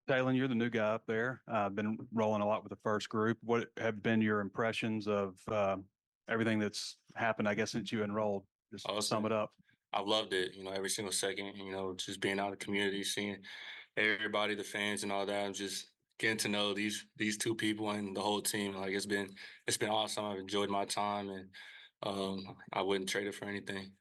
Taylen, you're the new guy up there. Been rolling a lot with the first group. What have been your impressions of everything that's happened, I guess, since you enrolled? Just sum it up. I've loved it, every single second, just being out in the community, seeing everybody, the fans and all that. I'm just getting to know these two people and the whole team. Like it's been awesome. I've enjoyed my time and I wouldn't trade it for anything.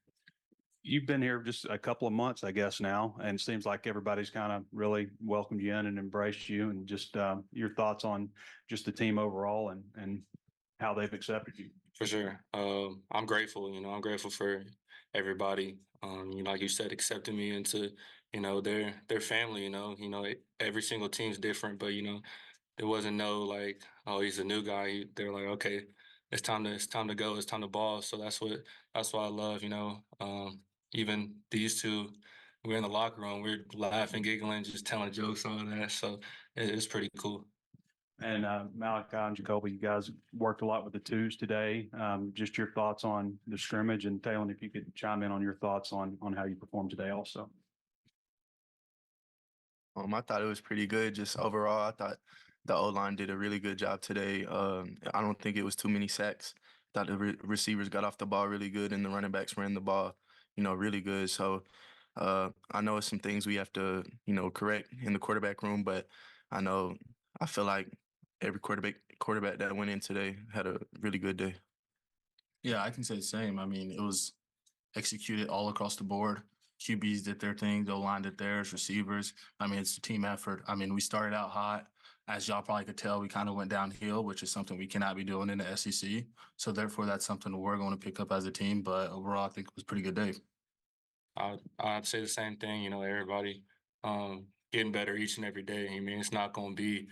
You've been here just a couple of months, I guess, now, and it seems like everybody's kind of really welcomed you in and embraced you. And just your thoughts on just the team overall and how they've accepted you. For sure. I'm grateful, I'm grateful for everybody, like you said, accepting me into, their family, every single team's different, but, there wasn't no like, oh, he's a new guy. They're like, okay, it's time to go. It's time to ball. So that's what I love, even these two, we're in the locker room, we're laughing, giggling, just telling jokes, all of that. So it's pretty cool. And Malachi and Jacolby, you guys worked a lot with the twos today. Just your thoughts on the scrimmage, and Taylen, if you could chime in on your thoughts on how you performed today also. I thought it was pretty good. Just overall, I thought the O-line did a really good job today. I don't think it was too many sacks. I thought the receivers got off the ball really good, and the running backs ran the ball, really good. So I know it's some things we have to, correct in the quarterback room, but I feel like every quarterback that went in today had a really good day. Yeah, I can say the same. I mean, it was executed all across the board. QBs did their thing, the O-line did theirs, receivers. I mean, it's a team effort. I mean, we started out hot. As y'all probably could tell, we kind of went downhill, which is something we cannot be doing in the SEC. So therefore, that's something we're going to pick up as a team. But overall, I think it was a pretty good day. I'd say the same thing, everybody getting better each and every day. I mean, it's not going to be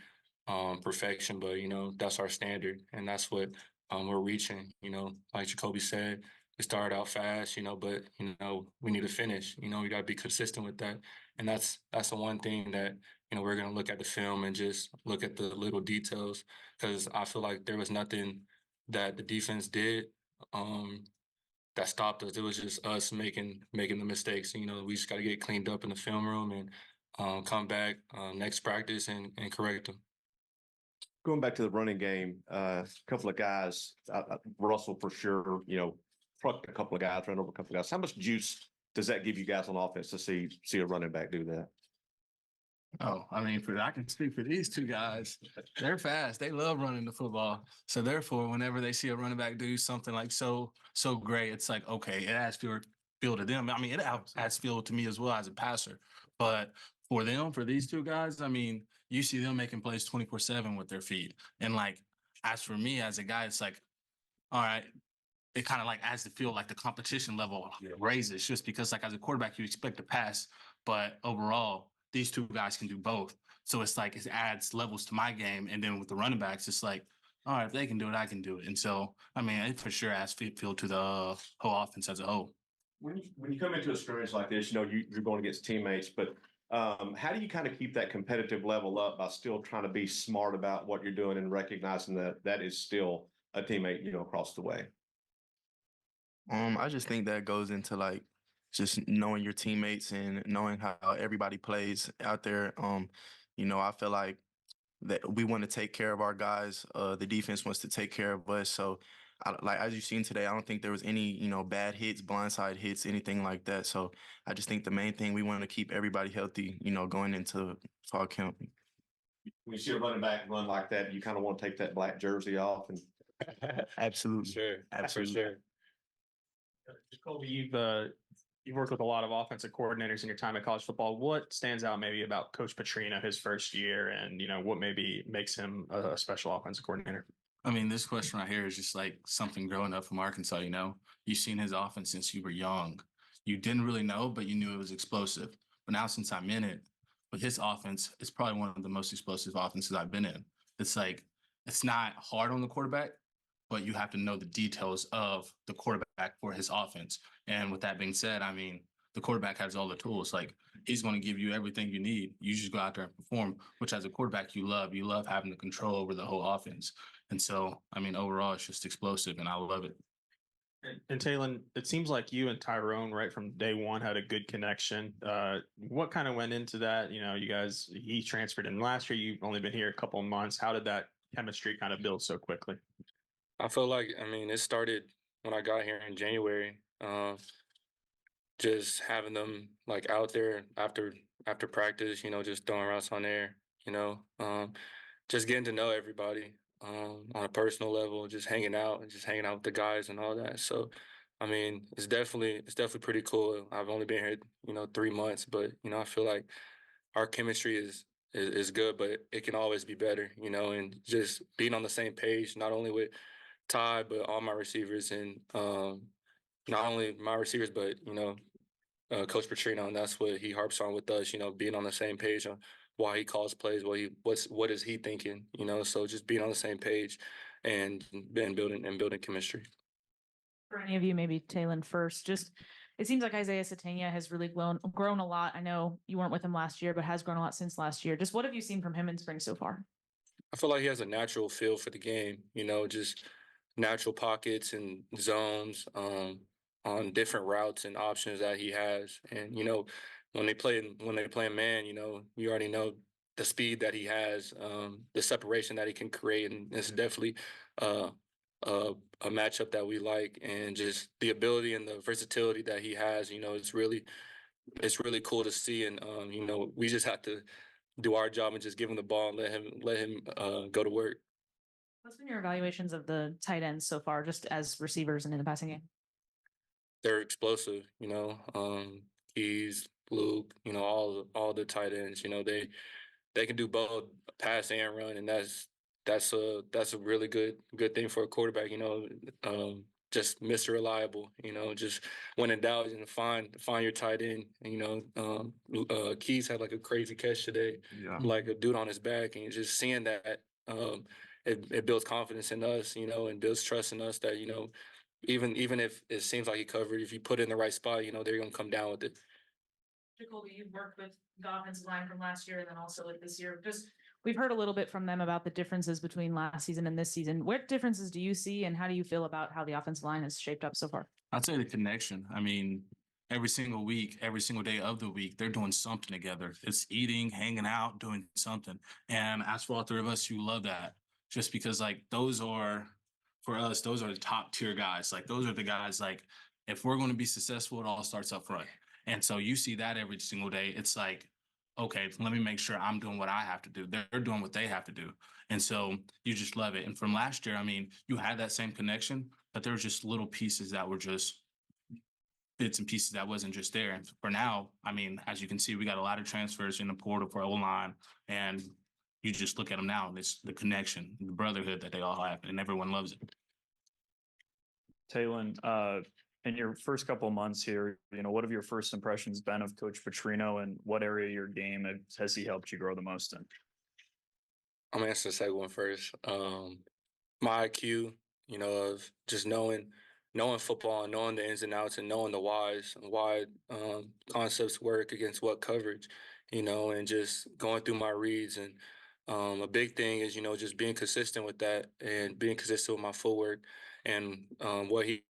perfection, but, that's our standard. And that's what we're reaching, like Jacolby said. We started out fast, but, we need to finish. We got to be consistent with that. And that's the one thing that, we're going to look at the film and just look at the little details, because I feel like there was nothing that the defense did that stopped us. It was just us making the mistakes. We just got to get cleaned up in the film room and come back next practice and correct them. Going back to the running game, a couple of guys, Russell for sure, trucked a couple of guys, ran over a couple of guys. How much juice does that give you guys on offense to see a running back do that? Oh, I mean, I can speak for these two guys. They're fast. They love running the football. So therefore, whenever they see a running back do something like so great, it's like, okay, it adds feel to them. I mean, it adds feel to me as well as a passer. But for these two guys, I mean, you see them making plays 24/7 with their feet. And like, as for me as a guy, it's like, all right, it kind of like adds to feel like the competition level raises, just because like as a quarterback, you expect to pass, but overall, these two guys can do both. So it's like it adds levels to my game. And then with the running backs, it's like, all right, if they can do it, I can do it. And so, I mean, it for sure adds feel to the whole offense as a whole. When you come into a scrimmage like this, you're going against teammates, but how do you kind of keep that competitive level up by still trying to be smart about what you're doing and recognizing that is still a teammate, across the way? I just think that goes into like just knowing your teammates and knowing how everybody plays out there. I feel like that we want to take care of our guys. The defense wants to take care of us. So, like as you've seen today, I don't think there was any, bad hits, blindside hits, anything like that. So I just think the main thing, we want to keep everybody healthy, going into fall camp. When you see a running back run like that, you kind of want to take that black jersey off. And Absolutely. Sure. Absolutely. For sure. Jacolby, you've worked with a lot of offensive coordinators in your time at college football. What stands out maybe about Coach Petrino his first year, and what maybe makes him a special offensive coordinator? I mean, this question right here is just like something growing up from Arkansas. You've seen his offense since you were young. You didn't really know, but you knew it was explosive. But now since I'm in it, with his offense, it's probably one of the most explosive offenses I've been in. It's like, it's not hard on the quarterback, but you have to know the details of the quarterback for his offense. And with that being said, I mean, the quarterback has all the tools. Like, he's going to give you everything you need. You just go out there and perform, which as a quarterback, you love. You love having the control over the whole offense. And so, I mean, overall, it's just explosive, and I love it. And Taylen, it seems like you and Tyrone, right from day one, had a good connection. What kind of went into that? You know, you guys, he transferred in last year. You've only been here a couple of months. How did that chemistry kind of build so quickly? I feel like, I mean, it started when I got here in January. Just having them like out there after practice, you know, just throwing routes on there, you know, just getting to know everybody on a personal level, just hanging out and just hanging out with the guys and all that. So, I mean, it's definitely pretty cool. I've only been here, you know, 3 months, but you know, I feel like our chemistry is good, but it can always be better, you know, and just being on the same page, not only with Ty, but all my receivers and not only my receivers, but you know, Coach Petrino, and that's what he harps on with us. You know, being on the same page on why he calls plays, what is he thinking. You know, so just being on the same page and building chemistry. For any of you, maybe Taylen first. Just it seems like Isaiah Satania has really grown a lot. I know you weren't with him last year, but has grown a lot since last year. Just what have you seen from him in spring so far? I feel like he has a natural feel for the game. You know, just natural pockets and zones on different routes and options that he has. And you know, when they play man, you know, you already know the speed that he has, the separation that he can create, and it's definitely uh, a matchup that we like, and just the ability and the versatility that he has. You know, it's really cool to see, and you know, we just have to do our job and just give him the ball and let him go to work. What's been your evaluations of the tight ends so far, just as receivers and in the passing game? They're explosive, you know. Keys, Luke, you know, all the tight ends, you know, they can do both pass and run, and that's a really good thing for a quarterback, you know. Just Mr. Reliable, you know, just when in doubt, and find your tight end. And, you know, Keys had like a crazy catch today, Yeah. like a dude on his back, and just seeing that, it builds confidence in us, you know, and builds trust in us that, you know, even if it seems like he covered, if you put it in the right spot, you know, they're gonna come down with it. Jacolby, you've worked with the offensive line from last year and then also like this year. Just we've heard a little bit from them about the differences between last season and this season. What differences do you see, and how do you feel about how the offensive line has shaped up so far? I'd say the connection. I mean, every single week, every single day of the week, they're doing something together. It's eating, hanging out, doing something. And as for all three of us, you love that just because like those are for us, those are the top tier guys. Like those are the guys like if we're going to be successful, it all starts up front. And so you see that every single day. It's like, okay, let me make sure I'm doing what I have to do. They're doing what they have to do. And so you just love it. And from last year, I mean, you had that same connection, but there were just little pieces that were just bits and pieces that wasn't just there. And for now, I mean, as you can see, we got a lot of transfers in the portal for O-line, and you just look at them now, and it's the connection, the brotherhood that they all have, and everyone loves it. Taylen, in your first couple of months here, you know, what have your first impressions been of Coach Petrino, and what area of your game has he helped you grow the most in? I'm gonna answer the second one first. My IQ, you know, of just knowing football and knowing the ins and outs and knowing the why concepts work against what coverage, you know, and just going through my reads. And a big thing is, you know, just being consistent with that and being consistent with my footwork, and what he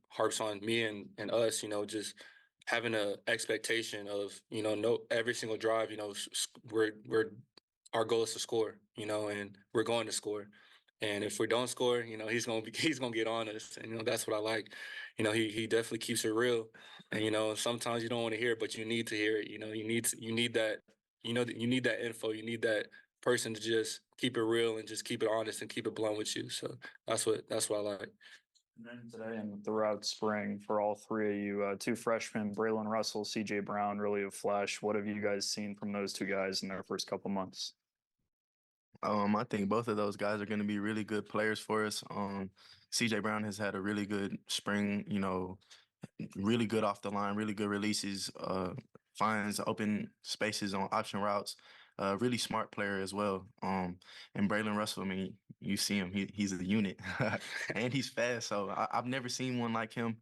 harps on me and us, you know, just having a expectation of, you know, no every single drive, you know, we're our goal is to score, you know, and we're going to score. And if we don't score, you know, he's gonna get on us, and you know that's what I like. You know, he definitely keeps it real, and you know sometimes you don't want to hear it, but you need to hear it. You know, you need that. You know, you need that info. You need that person to just keep it real and just keep it honest and keep it blunt with you. So that's what I like. And then today and throughout spring for all three of you, two freshmen, Braylon Russell, CJ Brown, really a flash. What have you guys seen from those two guys in their first couple months? I think both of those guys are going to be really good players for us. CJ Brown has had a really good spring, you know, really good off the line, really good releases, finds open spaces on option routes. Really smart player as well. And Braylon Russell, I mean, you see him, he's a unit and he's fast. So I've never seen one like him.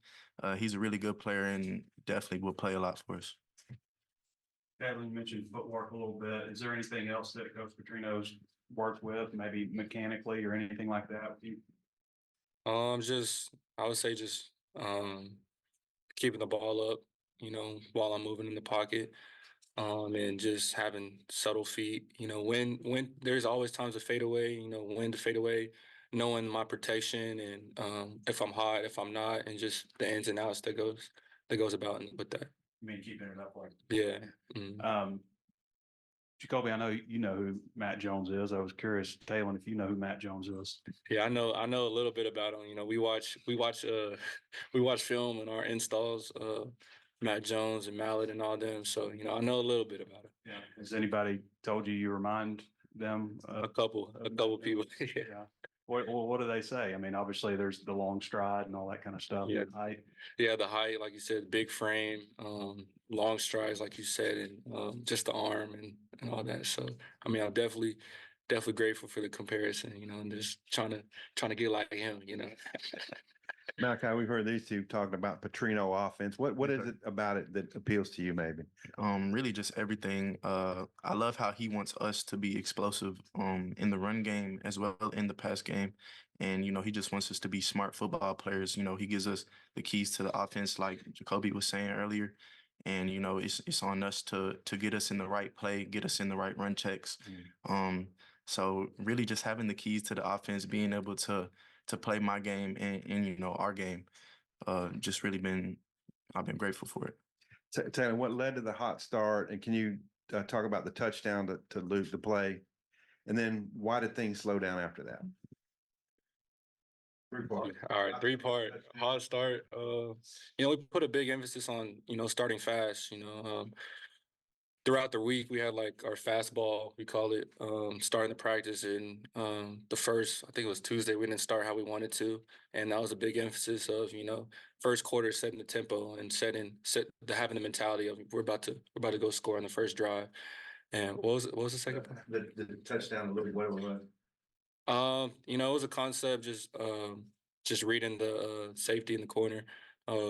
He's a really good player and definitely will play a lot for us. Taylen, you mentioned footwork a little bit. Is there anything else that Coach Petrino's worked with, maybe mechanically or anything like that with you? Just I would say just keeping the ball up, you know, while I'm moving in the pocket. And just having subtle feet, you know, when there's always times to fade away, you know, when to fade away, knowing my protection and if I'm hot, if I'm not, and just the ins and outs that goes about with that. I mean, keeping it up like. Yeah. Mhm. Jacolby, I know you know who Matt Jones is. I was curious, Taylen, if you know who Matt Jones is. Yeah, I know a little bit about him. You know, we watch we watch film in our installs, Matt Jones and Mallet and all them. So, you know, I know a little bit about it. Yeah. Has anybody told you remind them? A couple people. Yeah. Yeah. What do they say? I mean, obviously there's the long stride and all that kind of stuff. Yeah. Yeah. The height, like you said, big frame, long strides, like you said, and just the arm and all that. So, I mean, I'm definitely grateful for the comparison, you know, and just trying to get like him, you know. Malachi, we've heard these two talking about Petrino offense. What is it about it that appeals to you, maybe? Really just everything. I love how he wants us to be explosive in the run game as well in the pass game. And, you know, he just wants us to be smart football players. You know, he gives us the keys to the offense, like Jacolby was saying earlier. And, you know, it's on us to get us in the right play, get us in the right run checks. So really just having the keys to the offense, being able to play my game and you know, our game, just really I've been grateful for it. Taylen, what led to the hot start? And can you talk about the touchdown to lose the play? And then why did things slow down after that? All right, 3-part hot start. You know, we put a big emphasis on, you know, starting fast, you know. Throughout the week, we had like our fastball, we call it, starting the practice. And the first, I think it was Tuesday, we didn't start how we wanted to. And that was a big emphasis of, you know, first quarter setting the tempo and having the mentality of we're about to go score on the first drive. And what was the second part? The touchdown, whatever it was. You know, it was a concept, just reading the safety in the corner,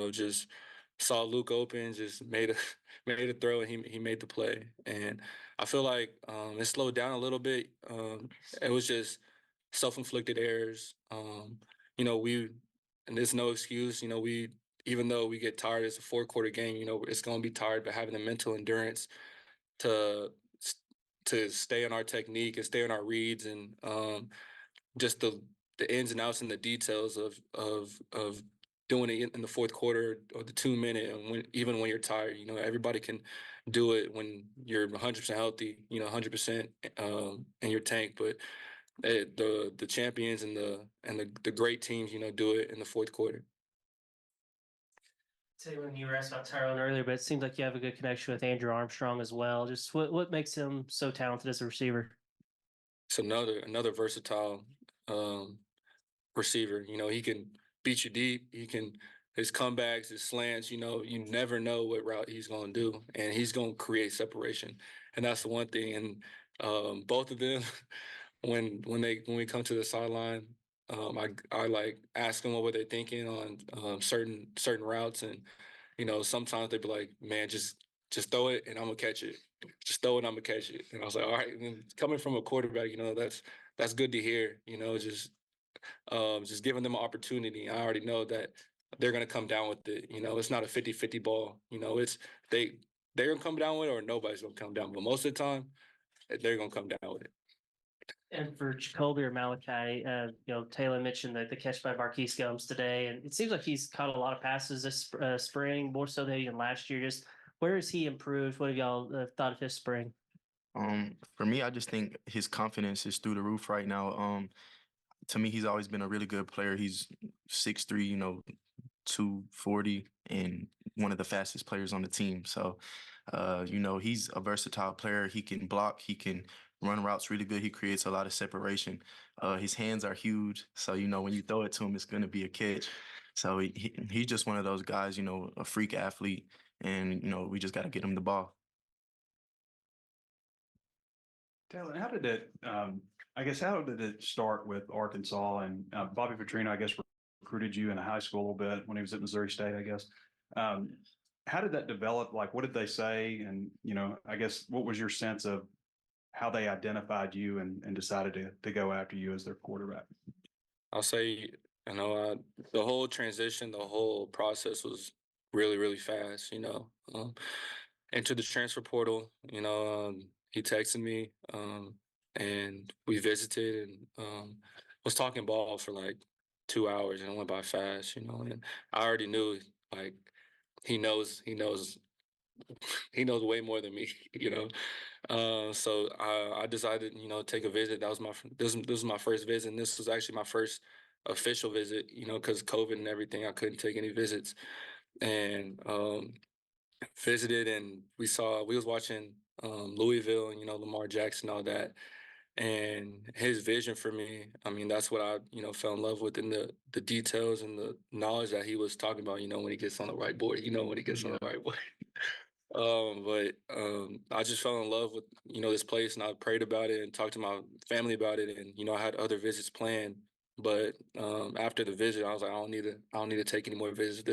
just saw Luke open, just made a throw, and he made the play. And I feel like it slowed down a little bit. It was just self-inflicted errors. You know, and there's no excuse. You know, even though we get tired, it's a 4-quarter game. You know, it's gonna be tired, but having the mental endurance to stay on our technique and stay on our reads and just the ins and outs and the details of doing it in the 4th quarter or the 2-minute, and even when you're tired, you know, everybody can do it when you're 100% healthy, you know, 100% in your tank. But the champions and the great teams, you know, do it in the 4th quarter. Taylen, you were asked about Tyrone earlier, but it seems like you have a good connection with Andrew Armstrong as well. Just what makes him so talented as a receiver? It's another versatile receiver. You know, he can beat you deep. His comebacks, his slants, you know, you never know what route he's going to do, and he's going to create separation. And that's the one thing. And both of them, when we come to the sideline, I like ask them what were they thinking on certain routes, and you know, sometimes they'd be like, "Man, just throw it and I'm gonna catch it. Just throw it, and I'm gonna catch it." And I was like, "All right." And coming from a quarterback, you know, that's good to hear. You know, just giving them an opportunity. I already know that they're gonna come down with it. You know, it's not a 50-50 ball. You know, it's they're gonna come down with it, or nobody's gonna come down. But most of the time, they're gonna come down with it. And for Jacolby or Malachi, you know, Taylen mentioned the catch by Marquise Gums today, and it seems like he's caught a lot of passes this spring, more so than even last year. Just where has he improved? What have y'all thought of his spring? For me, I just think his confidence is through the roof right now. To me, he's always been a really good player. He's 6'3", you know, 240, and one of the fastest players on the team. So, you know, he's a versatile player. He can block. He can run routes really good. He creates a lot of separation. His hands are huge. So, you know, when you throw it to him, it's going to be a catch. So he's just one of those guys, you know, a freak athlete. And, you know, we just got to get him the ball. Taylen, how did it start with Arkansas and Bobby Petrino, I guess, recruited you in high school a little bit when he was at Missouri State, I guess. How did that develop? Like, what did they say? And, you know, I guess, what was your sense of how they identified you and decided to go after you as their quarterback? I'll say You know, the whole transition, the whole process was really, really fast. You know, into the transfer portal. You know, he texted me, and we visited and was talking ball for like 2 hours, and it went by fast. You know, and I already knew like he knows he knows way more than me. You know, so I decided, you know, take a visit. That was this was my first visit, and this was actually my first official visit. You know, because COVID and everything, I couldn't take any visits, and visited, and we was watching Louisville and, you know, Lamar Jackson, all that, and his vision for me. I mean, that's what I, you know, fell in love with, in the details and the knowledge that he was talking about. You know, when he gets on the whiteboard, you know, when he gets on the whiteboard. But I just fell in love with, you know, this place, and I prayed about it and talked to my family about it, and, you know, I had other visits planned. But after the visit, I was like, I don't need to take any more visits.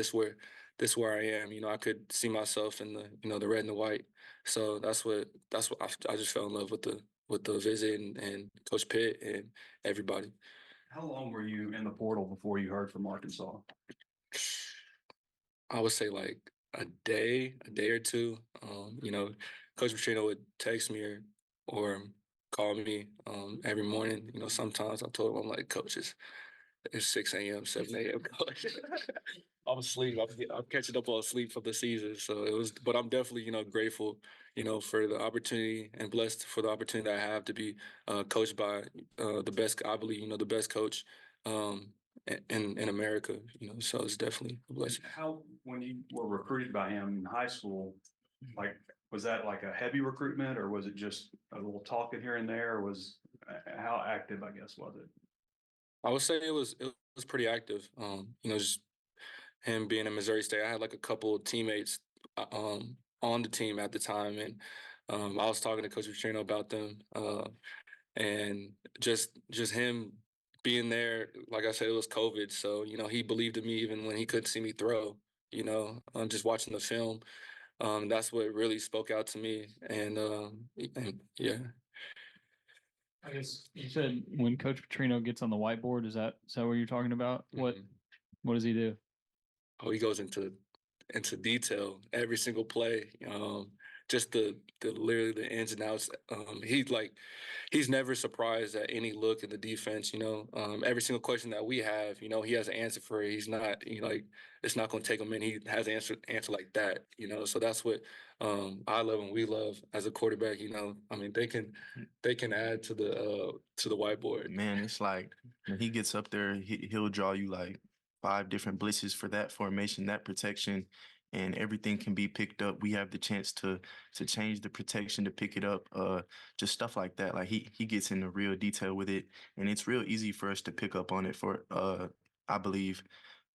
This where I am. You know, I could see myself in the, you know, the red and the white. So that's what I just fell in love with the visit, and Coach Pitt and everybody. How long were you in the portal before you heard from Arkansas? I would say like a day or two. You know, Coach Petrino would text me or call me every morning. You know, sometimes I told him, I'm like, Coach, it's 6 a.m., 7 a.m., Coach. I'm asleep. I'm catching up on sleep for the season. So it was, but I'm definitely, you know, grateful, you know, for the opportunity, and blessed for the opportunity that I have to be coached by the best, I believe, you know, the best coach in America, you know, so it's definitely a blessing. How, when you were recruited by him in high school, like, was that like a heavy recruitment, or was it just a little talking here and there? Or was, how active, I guess, was it? I would say it was pretty active. You know, just him being in Missouri State, I had like a couple of teammates on the team at the time, and I was talking to Coach Petrino about them, and just him being there. Like I said, it was COVID, so, you know, he believed in me even when he couldn't see me throw. You know, just watching the film, that's what really spoke out to me, and yeah. I guess you said when Coach Petrino gets on the whiteboard, is that what you're talking about? Mhm. What does he do? Oh, he goes into detail every single play. Just the literally the ins and outs. He's never surprised at any look in the defense. You know, every single question that we have, you know, he has an answer for it. He's not, you know, like, it's not going to take him in. He has an answer like that. You know, so that's what I love and we love as a quarterback. You know, I mean, they can add to the whiteboard. Man, it's like when he gets up there, he'll draw you like 5 different blitzes for that formation, that protection, and everything can be picked up. We have the chance to change the protection to pick it up. Just stuff like that. Like he gets into real detail with it, and it's real easy for us to pick up on it for I believe.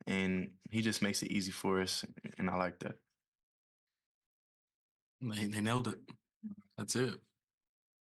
And he just makes it easy for us, and I like that. They nailed it. That's it.